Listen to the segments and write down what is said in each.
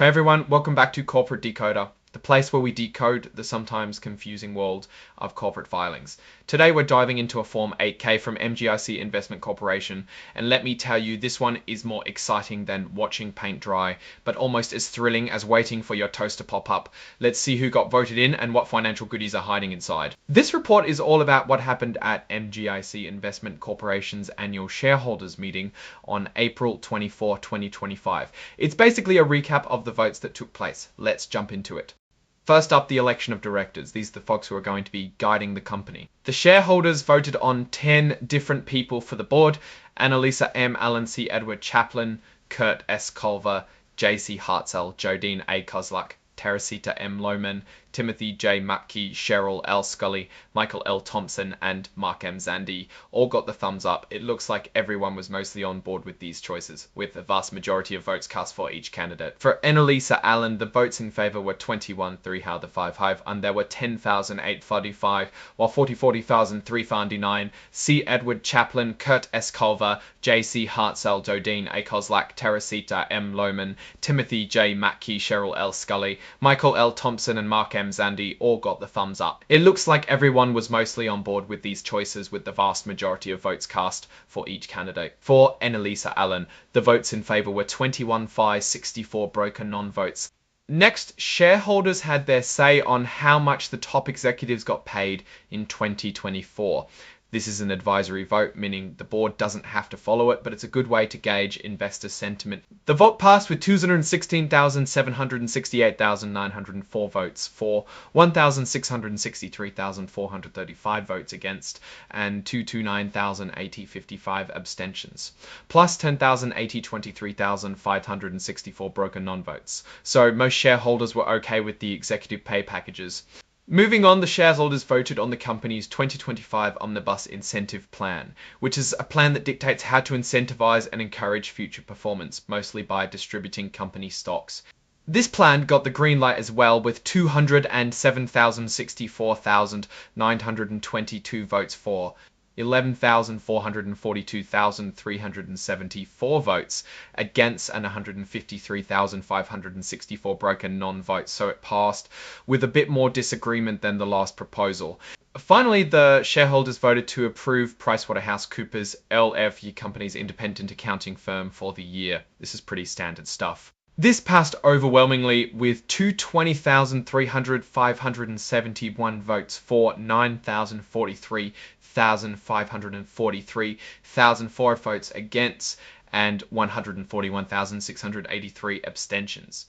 Hey everyone, welcome back to Corporate Decoder, the place where we decode the sometimes confusing world of corporate filings. Today we're diving into a Form 8K from MGIC Investment Corporation, and let me tell you, this one is more exciting than watching paint dry, but almost as thrilling as waiting for your toast to pop up. Let's see who got voted in and what financial goodies are hiding inside. This report is all about what happened at MGIC Investment Corporation's annual shareholders meeting on April 24, 2025. It's basically a recap of the votes that took place. Let's jump into it. First up, the election of directors. These are the folks who are going to be guiding the company. The shareholders voted on 10 different people for the board: Annalisa M. Allen C. Edward Chaplin, Kurt S. Culver, J.C. Hartzell, Jodine A. Kozlak, Teresita M. Lohman, Timothy J. Mackey, Cheryl L. Scully, Michael L. Thompson, and Mark M. Zandi all got the thumbs up. It looks like everyone was mostly on board with these choices, with a vast majority of votes cast for each candidate. For Annalisa Allen, the votes in favour were 21,355, and there were 10,845, while 40,359. C. Edward Chaplin, Kurt S. Culver, J.C. Hartzell, Jodine A. Kozlak, Teresita M. Lohman, Timothy J. Mackey, Cheryl L. Scully, Michael L. Thompson, and Mark M. Zandi all got the thumbs up. It looks like everyone was mostly on board with these choices, with the vast majority of votes cast for each candidate. For Annalisa Allen, the votes in favour were 21,564 broken non-votes. Next, shareholders had their say on how much the top executives got paid in 2024. This is an advisory vote, meaning the board doesn't have to follow it, but it's a good way to gauge investor sentiment. The vote passed with 216,768,904 votes for, 1,663,435 votes against, and 229,055 abstentions, plus 10,823,564 broken non-votes. So most shareholders were okay with the executive pay packages. Moving on, the shareholders voted on the company's 2025 Omnibus Incentive Plan, which is a plan that dictates how to incentivize and encourage future performance, mostly by distributing company stocks. This plan got the green light as well, with 207,064,922 votes for, 11,442,374 votes against, and 153,564 broken non-votes, so it passed with a bit more disagreement than the last proposal. Finally, the shareholders voted to approve PricewaterhouseCoopers LLP, your company's independent accounting firm, for the year. This is pretty standard stuff. This passed overwhelmingly with 220,571 votes for, 9,043,543,004 votes against, and 141,683 abstentions.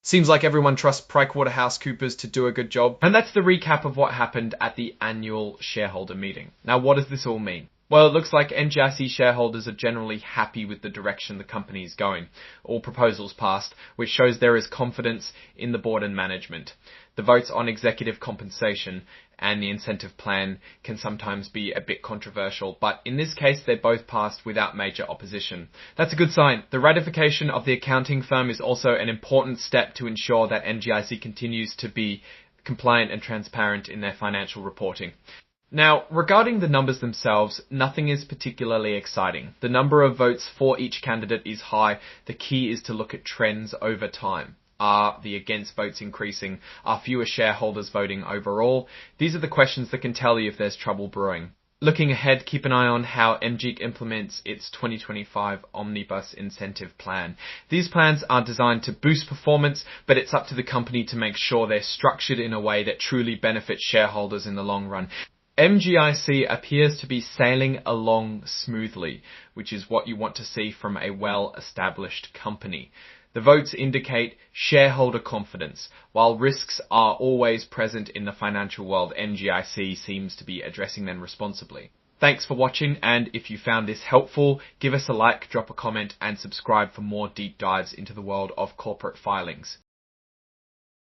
Seems like everyone trusts PricewaterhouseCoopers to do a good job. And that's the recap of what happened at the annual shareholder meeting. Now, what does this all mean? Well, it looks like MGIC shareholders are generally happy with the direction the company is going. All proposals passed, which shows there is confidence in the board and management. The votes on executive compensation and the incentive plan can sometimes be a bit controversial, but in this case they both passed without major opposition. That's a good sign. The ratification of the accounting firm is also an important step to ensure that MGIC continues to be compliant and transparent in their financial reporting. Now, regarding the numbers themselves, nothing is particularly exciting. The number of votes for each candidate is high. The key is to look at trends over time. Are the against votes increasing? Are fewer shareholders voting overall? These are the questions that can tell you if there's trouble brewing. Looking ahead, keep an eye on how MGIC implements its 2025 Omnibus Incentive Plan. These plans are designed to boost performance, but it's up to the company to make sure they're structured in a way that truly benefits shareholders in the long run. MGIC appears to be sailing along smoothly, which is what you want to see from a well-established company. The votes indicate shareholder confidence. While risks are always present in the financial world, MGIC seems to be addressing them responsibly. Thanks for watching, and if you found this helpful, give us a like, drop a comment, and subscribe for more deep dives into the world of corporate filings.